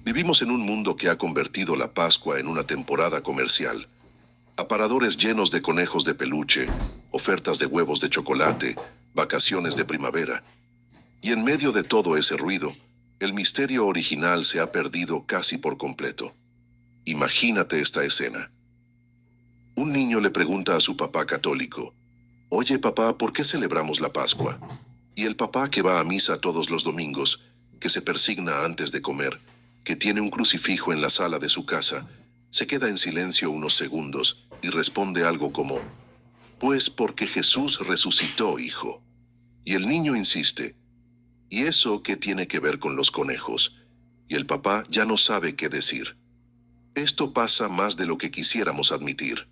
Vivimos en un mundo que ha convertido la Pascua en una temporada comercial. Aparadores llenos de conejos de peluche, ofertas de huevos de chocolate, vacaciones de primavera. Y en medio de todo ese ruido, el misterio original se ha perdido casi por completo. Imagínate esta escena. Un niño le pregunta a su papá católico: «Oye papá, ¿por qué celebramos la Pascua?». Y el papá, que va a misa todos los domingos, que se persigna antes de comer, que tiene un crucifijo en la sala de su casa, se queda en silencio unos segundos y responde algo como: «Pues porque Jesús resucitó, hijo». Y el niño insiste: «¿Y eso qué tiene que ver con los conejos?». Y el papá ya no sabe qué decir. Esto pasa más de lo que quisiéramos admitir.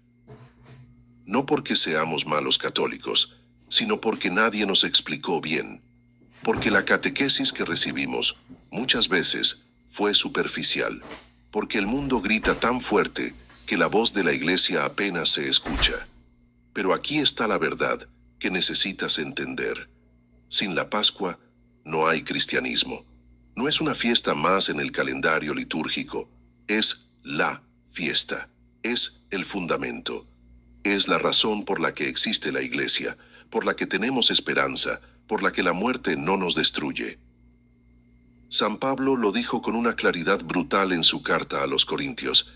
No porque seamos malos católicos, sino porque nadie nos explicó bien. Porque la catequesis que recibimos, muchas veces, fue superficial. Porque el mundo grita tan fuerte que la voz de la iglesia apenas se escucha. Pero aquí está la verdad que necesitas entender. Sin la Pascua, no hay cristianismo. No es una fiesta más en el calendario litúrgico. Es la fiesta. Es el fundamento. Es la razón por la que existe la iglesia, por la que tenemos esperanza, por la que la muerte no nos destruye. San Pablo lo dijo con una claridad brutal en su carta a los Corintios: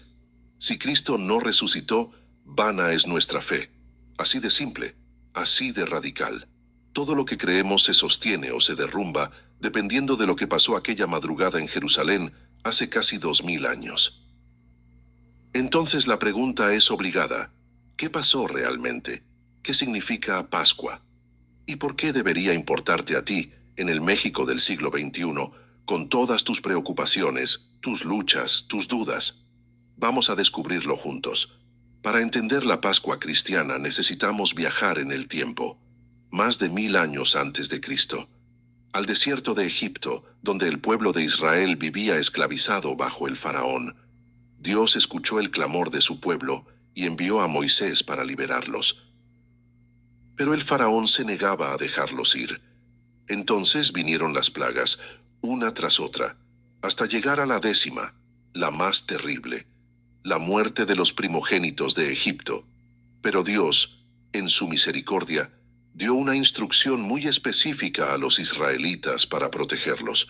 «Si Cristo no resucitó, vana es nuestra fe». Así de simple, así de radical. Todo lo que creemos se sostiene o se derrumba dependiendo de lo que pasó aquella madrugada en Jerusalén hace casi 2000 años. Entonces la pregunta es obligada: ¿qué pasó realmente? ¿Qué significa Pascua? ¿Y por qué debería importarte a ti, en el México del siglo XXI, con todas tus preocupaciones, tus luchas, tus dudas? Vamos a descubrirlo juntos. Para entender la Pascua cristiana necesitamos viajar en el tiempo, más de 1000 años antes de Cristo, al desierto de Egipto, donde el pueblo de Israel vivía esclavizado bajo el faraón. Dios escuchó el clamor de su pueblo y envió a Moisés para liberarlos. Pero el faraón se negaba a dejarlos ir. Entonces vinieron las plagas, una tras otra, hasta llegar a la 10ª, la más terrible: la muerte de los primogénitos de Egipto. Pero Dios, en su misericordia, dio una instrucción muy específica a los israelitas para protegerlos.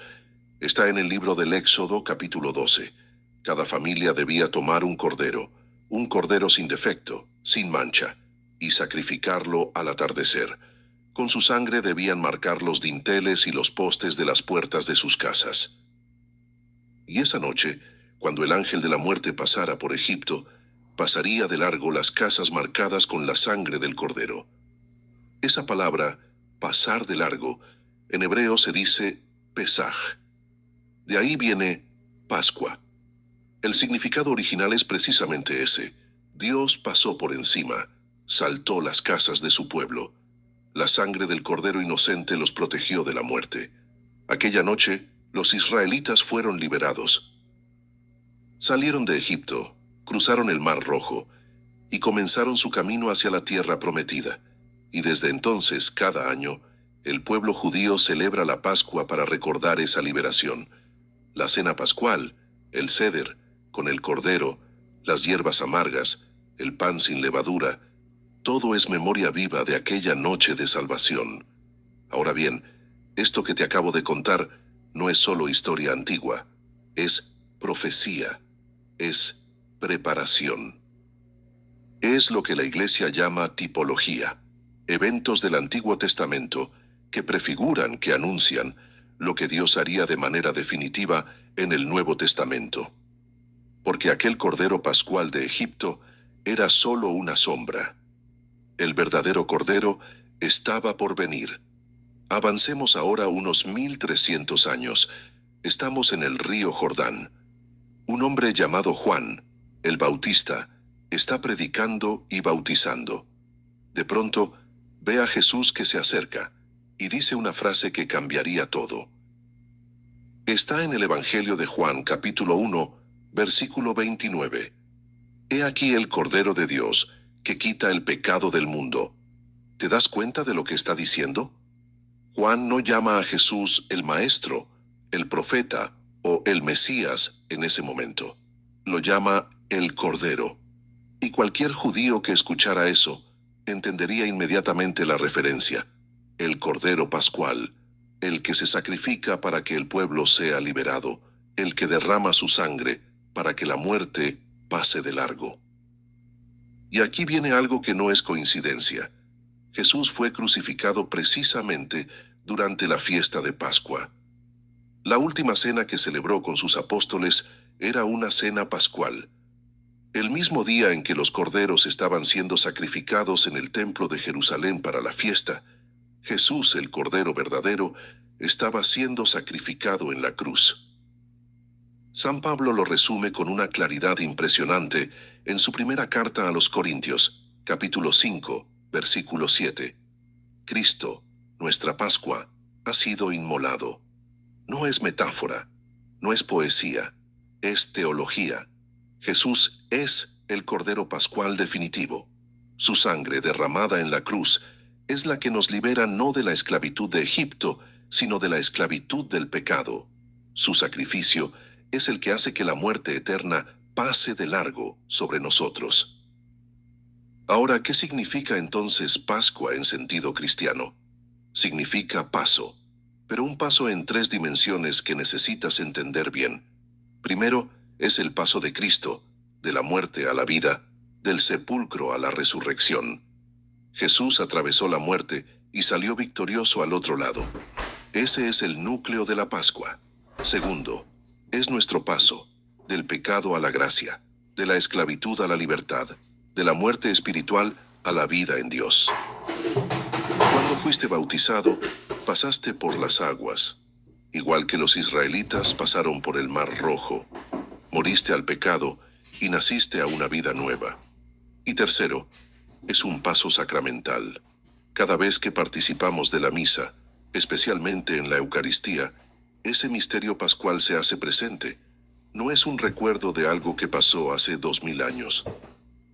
Está en el libro del Éxodo, capítulo 12. Cada familia debía tomar un cordero sin defecto, sin mancha, y sacrificarlo al atardecer. Con su sangre debían marcar los dinteles y los postes de las puertas de sus casas. Y esa noche, cuando el ángel de la muerte pasara por Egipto, pasaría de largo las casas marcadas con la sangre del cordero. Esa palabra, pasar de largo, en hebreo se dice Pesaj. De ahí viene Pascua. El significado original es precisamente ese: Dios pasó por encima, saltó las casas de su pueblo. La sangre del cordero inocente los protegió de la muerte. Aquella noche, los israelitas fueron liberados. Salieron de Egipto, cruzaron el Mar Rojo y comenzaron su camino hacia la tierra prometida. Y desde entonces, cada año, el pueblo judío celebra la Pascua para recordar esa liberación. La cena pascual, el ceder, con el cordero, las hierbas amargas, el pan sin levadura, todo es memoria viva de aquella noche de salvación. Ahora bien, esto que te acabo de contar no es solo historia antigua, es profecía, es preparación. Es lo que la Iglesia llama tipología, eventos del Antiguo Testamento que prefiguran, que anuncian, lo que Dios haría de manera definitiva en el Nuevo Testamento. Porque aquel Cordero Pascual de Egipto era solo una sombra. El verdadero Cordero estaba por venir. Avancemos ahora unos 1300 años. Estamos en el río Jordán. Un hombre llamado Juan, el Bautista, está predicando y bautizando. De pronto, ve a Jesús que se acerca, y dice una frase que cambiaría todo. Está en el Evangelio de Juan, capítulo 1, versículo 29. He aquí el Cordero de Dios, que quita el pecado del mundo. ¿Te das cuenta de lo que está diciendo? Juan no llama a Jesús el Maestro, el Profeta o el Mesías, en ese momento. Lo llama el Cordero. Y cualquier judío que escuchara eso entendería inmediatamente la referencia. El Cordero Pascual, el que se sacrifica para que el pueblo sea liberado, el que derrama su sangre para que la muerte pase de largo. Y aquí viene algo que no es coincidencia. Jesús fue crucificado precisamente durante la fiesta de Pascua. La última cena que celebró con sus apóstoles era una cena pascual. El mismo día en que los corderos estaban siendo sacrificados en el templo de Jerusalén para la fiesta, Jesús, el Cordero verdadero, estaba siendo sacrificado en la cruz. San Pablo lo resume con una claridad impresionante en su primera carta a los Corintios, capítulo 5, versículo 7. Cristo, nuestra Pascua, ha sido inmolado. No es metáfora, no es poesía, es teología. Jesús es el Cordero Pascual definitivo. Su sangre derramada en la cruz es la que nos libera no de la esclavitud de Egipto, sino de la esclavitud del pecado. Su sacrificio es el que hace que la muerte eterna pase de largo sobre nosotros. Ahora, ¿qué significa entonces Pascua en sentido cristiano? Significa paso, pero un paso en 3 dimensiones que necesitas entender bien. Primero, es el paso de Cristo, de la muerte a la vida, del sepulcro a la resurrección. Jesús atravesó la muerte y salió victorioso al otro lado. Ese es el núcleo de la Pascua. Segundo, es nuestro paso, del pecado a la gracia, de la esclavitud a la libertad, de la muerte espiritual a la vida en Dios. Cuando fuiste bautizado, pasaste por las aguas, igual que los israelitas pasaron por el Mar Rojo. Moriste al pecado y naciste a una vida nueva. Y tercero, es un paso sacramental. Cada vez que participamos de la misa, especialmente en la Eucaristía, ese misterio pascual se hace presente. No es un recuerdo de algo que pasó hace 2000 años.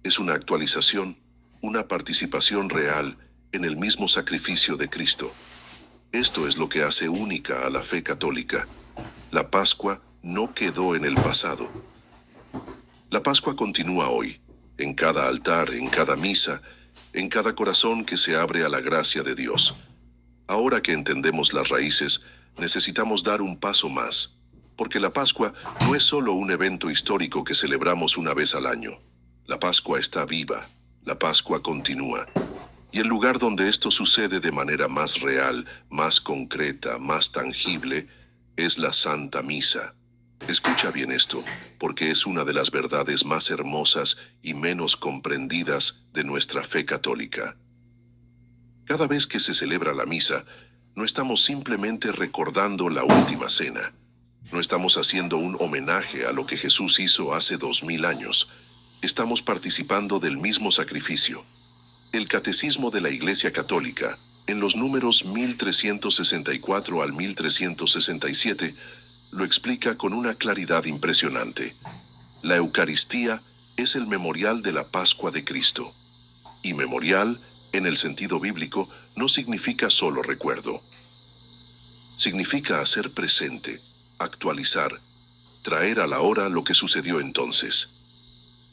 Es una actualización, una participación real en el mismo sacrificio de Cristo. Esto es lo que hace única a la fe católica. La Pascua no quedó en el pasado. La Pascua continúa hoy, en cada altar, en cada misa, en cada corazón que se abre a la gracia de Dios. Ahora que entendemos las raíces, necesitamos dar un paso más, porque la Pascua no es solo un evento histórico que celebramos una vez al año. La Pascua está viva, la Pascua continúa. Y el lugar donde esto sucede de manera más real, más concreta, más tangible, es la Santa Misa. Escucha bien esto, porque es una de las verdades más hermosas y menos comprendidas de nuestra fe católica. Cada vez que se celebra la misa, no estamos simplemente recordando la última cena. No estamos haciendo un homenaje a lo que Jesús hizo hace 2000 años. Estamos participando del mismo sacrificio. El Catecismo de la Iglesia Católica, en los números 1364 al 1367, lo explica con una claridad impresionante. La Eucaristía es el memorial de la Pascua de Cristo. Y memorial, en el sentido bíblico, no significa solo recuerdo. Significa hacer presente, actualizar, traer a la hora lo que sucedió entonces.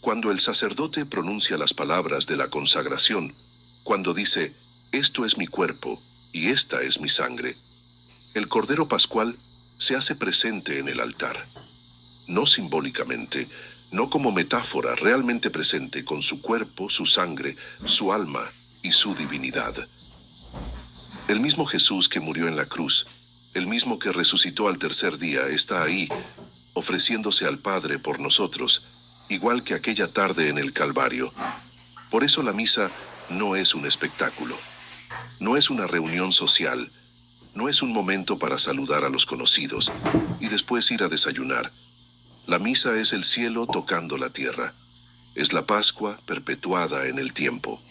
Cuando el sacerdote pronuncia las palabras de la consagración, cuando dice, esto es mi cuerpo y esta es mi sangre, el Cordero Pascual se hace presente en el altar. No simbólicamente, no como metáfora, realmente presente con su cuerpo, su sangre, su alma y su divinidad. El mismo Jesús que murió en la cruz, el mismo que resucitó al tercer día, está ahí, ofreciéndose al Padre por nosotros, igual que aquella tarde en el Calvario. Por eso la misa no es un espectáculo, no es una reunión social, no es un momento para saludar a los conocidos y después ir a desayunar. La misa es el cielo tocando la tierra. Es la Pascua perpetuada en el tiempo.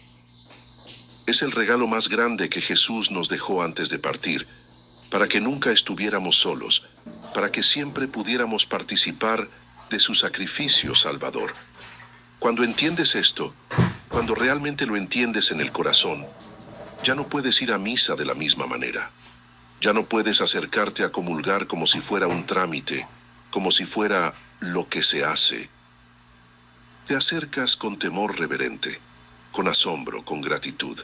Es el regalo más grande que Jesús nos dejó antes de partir, para que nunca estuviéramos solos, para que siempre pudiéramos participar de su sacrificio salvador. Cuando entiendes esto, cuando realmente lo entiendes en el corazón, ya no puedes ir a misa de la misma manera. Ya no puedes acercarte a comulgar como si fuera un trámite, como si fuera lo que se hace. Te acercas con temor reverente, con asombro, con gratitud,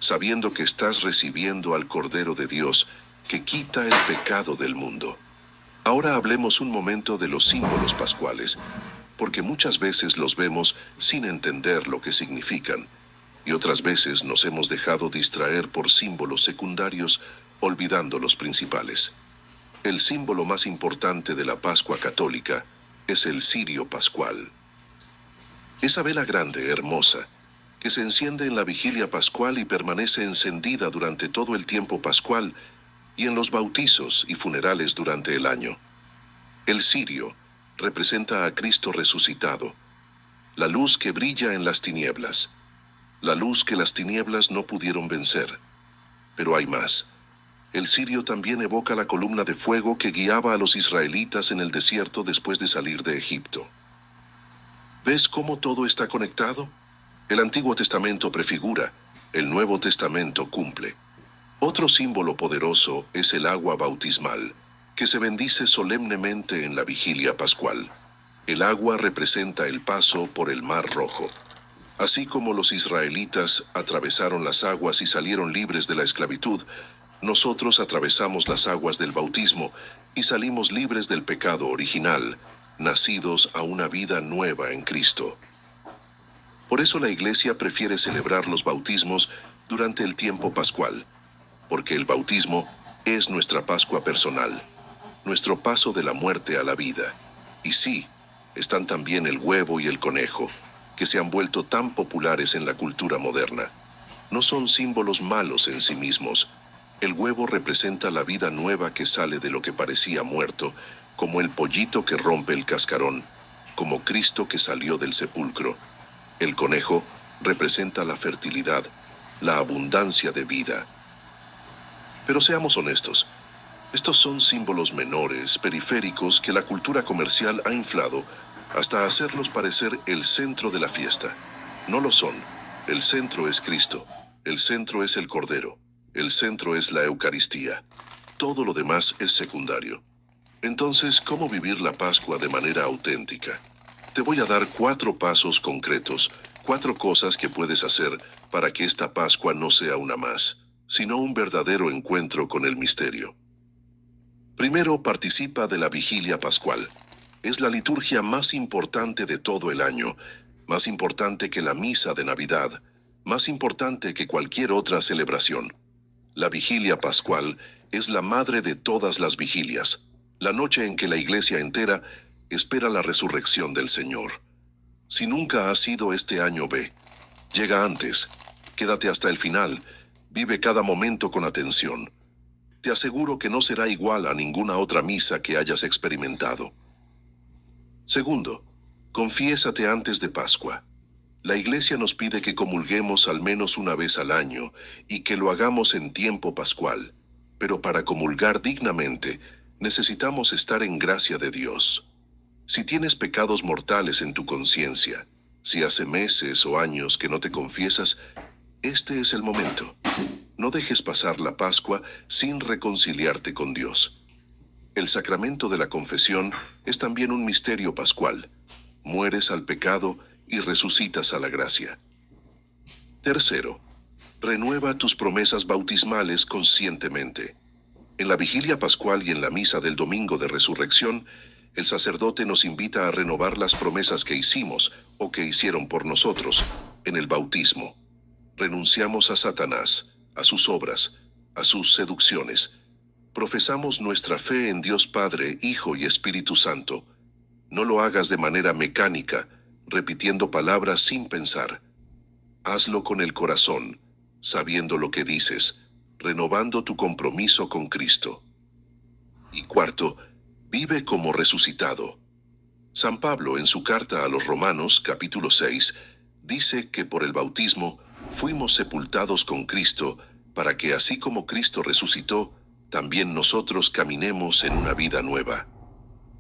sabiendo que estás recibiendo al Cordero de Dios que quita el pecado del mundo. Ahora hablemos un momento de los símbolos pascuales, porque muchas veces los vemos sin entender lo que significan, y otras veces nos hemos dejado distraer por símbolos secundarios, olvidando los principales. El símbolo más importante de la Pascua católica es el cirio pascual. Esa vela grande, hermosa, que se enciende en la vigilia pascual y permanece encendida durante todo el tiempo pascual y en los bautizos y funerales durante el año. El cirio representa a Cristo resucitado, la luz que brilla en las tinieblas, la luz que las tinieblas no pudieron vencer. Pero hay más. El cirio también evoca la columna de fuego que guiaba a los israelitas en el desierto después de salir de Egipto. ¿Ves cómo todo está conectado? El Antiguo Testamento prefigura, el Nuevo Testamento cumple. Otro símbolo poderoso es el agua bautismal, que se bendice solemnemente en la vigilia pascual. El agua representa el paso por el Mar Rojo. Así como los israelitas atravesaron las aguas y salieron libres de la esclavitud, nosotros atravesamos las aguas del bautismo y salimos libres del pecado original, nacidos a una vida nueva en Cristo. Por eso la Iglesia prefiere celebrar los bautismos durante el tiempo pascual, porque el bautismo es nuestra Pascua personal, nuestro paso de la muerte a la vida. Y sí, están también el huevo y el conejo, que se han vuelto tan populares en la cultura moderna. No son símbolos malos en sí mismos. El huevo representa la vida nueva que sale de lo que parecía muerto, como el pollito que rompe el cascarón, como Cristo que salió del sepulcro. El conejo representa la fertilidad, la abundancia de vida. Pero seamos honestos, estos son símbolos menores, periféricos, que la cultura comercial ha inflado hasta hacerlos parecer el centro de la fiesta. No lo son. El centro es Cristo. El centro es el Cordero. El centro es la Eucaristía. Todo lo demás es secundario. Entonces, ¿cómo vivir la Pascua de manera auténtica? Te voy a dar 4 pasos concretos, 4 cosas que puedes hacer para que esta Pascua no sea una más, sino un verdadero encuentro con el misterio. Primero, participa de la vigilia pascual. Es la liturgia más importante de todo el año, más importante que la misa de Navidad, más importante que cualquier otra celebración. La vigilia pascual es la madre de todas las vigilias, la noche en que la iglesia entera espera la resurrección del Señor. Si nunca has ido este año, ve. Llega antes, quédate hasta el final, vive cada momento con atención. Te aseguro que no será igual a ninguna otra misa que hayas experimentado. Segundo, confiésate antes de Pascua. La Iglesia nos pide que comulguemos al menos una vez al año y que lo hagamos en tiempo pascual. Pero para comulgar dignamente, necesitamos estar en gracia de Dios. Si tienes pecados mortales en tu conciencia, si hace meses o años que no te confiesas, este es el momento. No dejes pasar la Pascua sin reconciliarte con Dios. El sacramento de la confesión es también un misterio pascual. Mueres al pecado y resucitas a la gracia. Tercero, renueva tus promesas bautismales conscientemente. En la vigilia pascual y en la misa del domingo de resurrección, el sacerdote nos invita a renovar las promesas que hicimos o que hicieron por nosotros en el bautismo. Renunciamos a Satanás, a sus obras, a sus seducciones. Profesamos nuestra fe en Dios Padre, Hijo y Espíritu Santo. No lo hagas de manera mecánica, repitiendo palabras sin pensar. Hazlo con el corazón, sabiendo lo que dices, renovando tu compromiso con Cristo. Y cuarto, vive como resucitado. San Pablo, en su carta a los Romanos, capítulo 6, dice que por el bautismo fuimos sepultados con Cristo, para que así como Cristo resucitó, también nosotros caminemos en una vida nueva.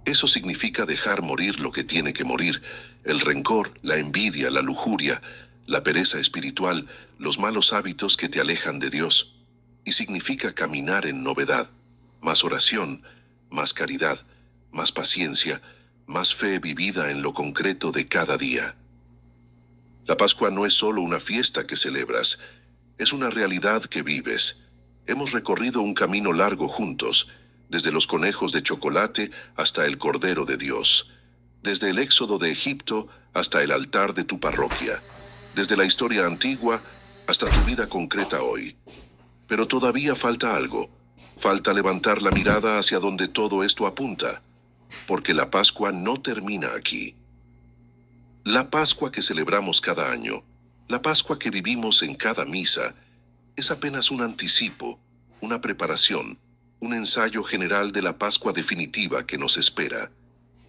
Eso significa dejar morir lo que tiene que morir, el rencor, la envidia, la lujuria, la pereza espiritual, los malos hábitos que te alejan de Dios. Y significa caminar en novedad, más oración, más caridad, más paciencia, más fe vivida en lo concreto de cada día. La Pascua no es solo una fiesta que celebras, es una realidad que vives. Hemos recorrido un camino largo juntos, desde los conejos de chocolate hasta el Cordero de Dios, desde el éxodo de Egipto hasta el altar de tu parroquia, desde la historia antigua hasta tu vida concreta hoy. Pero todavía falta algo. Falta levantar la mirada hacia donde todo esto apunta, porque la Pascua no termina aquí. La Pascua que celebramos cada año, la Pascua que vivimos en cada misa, es apenas un anticipo, una preparación, un ensayo general de la Pascua definitiva que nos espera.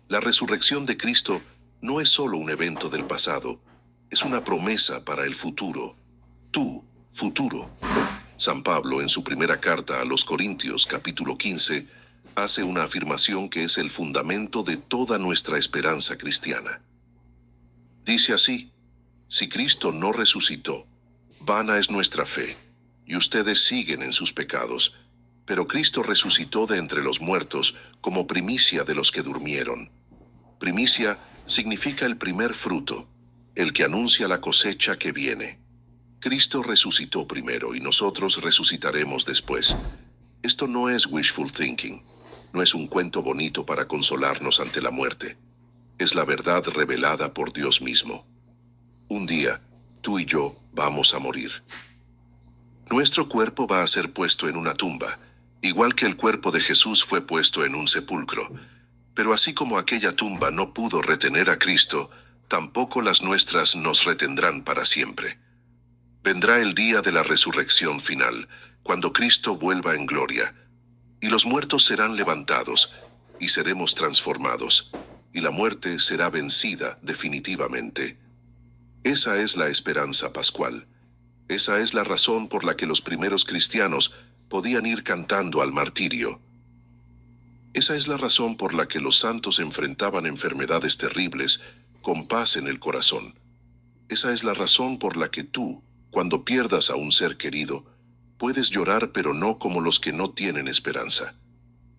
La resurrección de Cristo no es solo un evento del pasado, es una promesa para el futuro. Tu futuro. San Pablo, en su primera carta a los Corintios, capítulo 15, hace una afirmación que es el fundamento de toda nuestra esperanza cristiana. Dice así: si Cristo no resucitó, vana es nuestra fe, y ustedes siguen en sus pecados, pero Cristo resucitó de entre los muertos como primicia de los que durmieron. Primicia significa el primer fruto, el que anuncia la cosecha que viene. Cristo resucitó primero y nosotros resucitaremos después. Esto no es wishful thinking, no es un cuento bonito para consolarnos ante la muerte. Es la verdad revelada por Dios mismo. Un día, tú y yo vamos a morir. Nuestro cuerpo va a ser puesto en una tumba, igual que el cuerpo de Jesús fue puesto en un sepulcro. Pero así como aquella tumba no pudo retener a Cristo, tampoco las nuestras nos retendrán para siempre. Vendrá el día de la resurrección final, cuando Cristo vuelva en gloria, y los muertos serán levantados, y seremos transformados, y la muerte será vencida definitivamente. Esa es la esperanza pascual. Esa es la razón por la que los primeros cristianos podían ir cantando al martirio. Esa es la razón por la que los santos enfrentaban enfermedades terribles con paz en el corazón. Esa es la razón por la que tú, cuando pierdas a un ser querido, puedes llorar pero no como los que no tienen esperanza.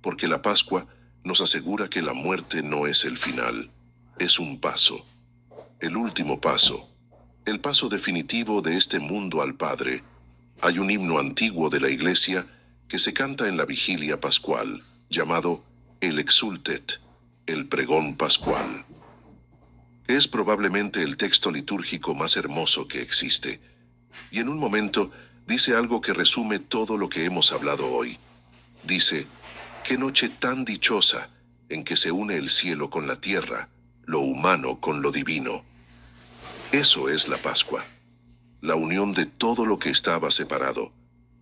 Porque la Pascua nos asegura que la muerte no es el final, es un paso. El último paso. El paso definitivo de este mundo al Padre. Hay un himno antiguo de la Iglesia que se canta en la vigilia pascual, llamado el Exultet, el pregón pascual. Es probablemente el texto litúrgico más hermoso que existe. Y en un momento dice algo que resume todo lo que hemos hablado hoy. Dice: qué noche tan dichosa en que se une el cielo con la tierra, lo humano con lo divino. Eso es la Pascua. La unión de todo lo que estaba separado.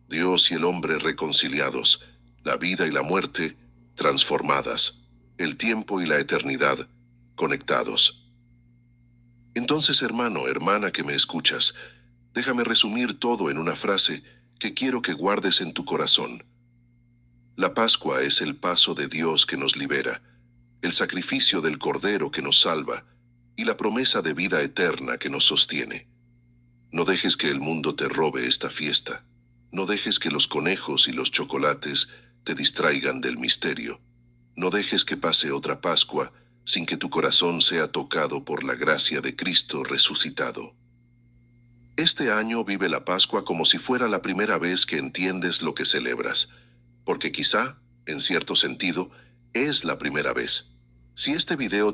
Dios y el hombre reconciliados, la vida y la muerte transformadas, el tiempo y la eternidad conectados. Entonces, hermano, hermana que me escuchas, déjame resumir todo en una frase que quiero que guardes en tu corazón. La Pascua es el paso de Dios que nos libera, el sacrificio del Cordero que nos salva y la promesa de vida eterna que nos sostiene. No dejes que el mundo te robe esta fiesta. No dejes que los conejos y los chocolates te distraigan del misterio. No dejes que pase otra Pascua sin que tu corazón sea tocado por la gracia de Cristo resucitado. Este año vive la Pascua como si fuera la primera vez que entiendes lo que celebras, porque quizá, en cierto sentido, es la primera vez. Si este video